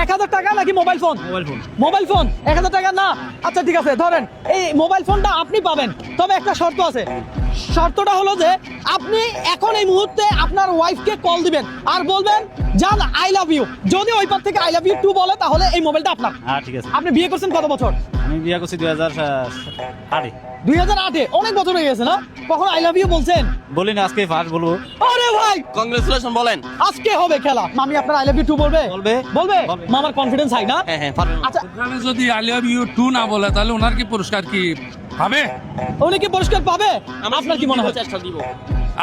1000 টাকা নাকি mobile phone? Mobile phone 1000 টাকা না। আচ্ছা ঠিক আছে, ধরেন এই মোবাইল ফোনটা আপনি পাবেন, তবে একটা শর্ত আছে। শর্তটা হলো যে আপনি এখন এই মুহূর্তে আপনার ওয়াইফকে কল দিবেন আর বলবেন জান আই লাভ ইউ। যদি ওই পার থেকে আই লাভ ইউ টু বলে তাহলে এই মোবাইলটা আপনার। হ্যাঁ ঠিক আছে। আপনি বিয়ে করছেন কত বছর? আমি বিয়ে করছি 2008-এ। 2008-এ, অনেক বছর হয়ে গেছে না? কখন আই লাভ ইউ বলছেন? বলি না, আজকে ফার্স্ট বলবো। আরে ভাই কংগ্রেচুলেশন বলেন। আজকে হবে খেলা। মামি আপনার আই লাভ ইউ টু বলবে? বলবে। বলবে? মামার কনফিডেন্স হাই না? হ্যাঁ পারবেন। আচ্ছা ওখানে যদি আই লাভ ইউ টু না বলে তাহলে ওনার কি পুরস্কার কি পাবে? উনি কি পুরস্কার পাবে? আপনার কি মনে হয়? চেষ্টা দিব।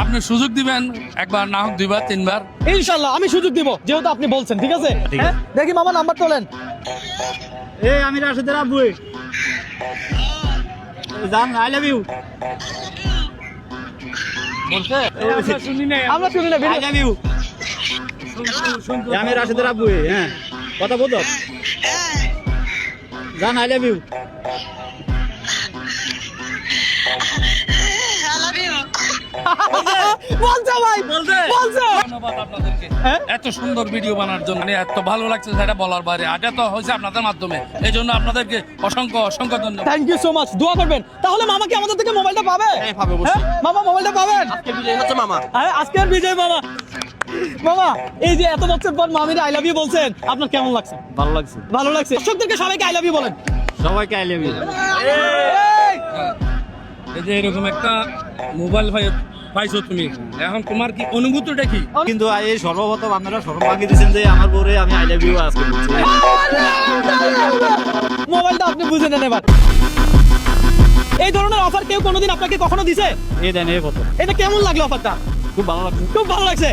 আপনি সুযোগ দিবেন, একবার না হোক দুইবার তিনবার। ইনশাআল্লাহ আমি সুযোগ দিব, যেহেতু আপনি বলছেন। ঠিক আছে, ঠিক হ্যাঁ দেখি মামা নাম্বার তোলেন। এই আমি রাশেদের আব্বু। জান আই লাভ ইউ। আমরা শুনি না আই লাভ ইউ। আমি রাশেদের আব্বু। হ্যাঁ কথা বলতো। জান আই লাভ ইউ। বলছে ভাই, বলছে। ধন্যবাদ আপনাদেরকে হ্যাঁ? এত সুন্দর ভিডিও বানার জন্য। মানে এত ভালো লাগছে সেটা বলার বাইরে। আগে তো হয়েছে আপনাদের মাধ্যমে, এই জন্য আপনাদেরকে অসংখ্য অসংখ্য ধন্যবাদ। Thank you so much. দোয়া করবেন। তাহলে মামা কি আমাদের থেকে মোবাইলটা পাবে? হ্যাঁ, পাবে অবশ্যই। মামা মোবাইলটা পাবেন? আজকে বিজয় হচ্ছে মামা। আরে আজকের বিজয় মামা। মামা এই যে এত বছর পর মামির আই লাভ ইউ বলছেন, আপনার কেমন লাগছে? ভালো লাগছে। ভালো লাগছে। দর্শকদেরকে সবাইকে আই লাভ ইউ বলেন। সবাইকে আই লাভ ইউ। এই যে এরকম একটা মোবাইল পাইছো তুমি, এখন তোমার কি অনুভূতিটা কি? কিন্তু এই সর্বপ্রথম আপনারা সর্বাঙ্গে দিয়েছেন যে আমার বউরে আমি আই লাভ ইউ আজকে বলছি। মোবাইলটা আপনি বুঝে নেন এবার। এই ধরনের অফার কেউ কোনোদিন আপনাকে কখনো দিছে? এই দেন এই কত। এটা কেমন লাগলো অফারটা? খুব ভালো লাগছে। খুব ভালো লাগছে।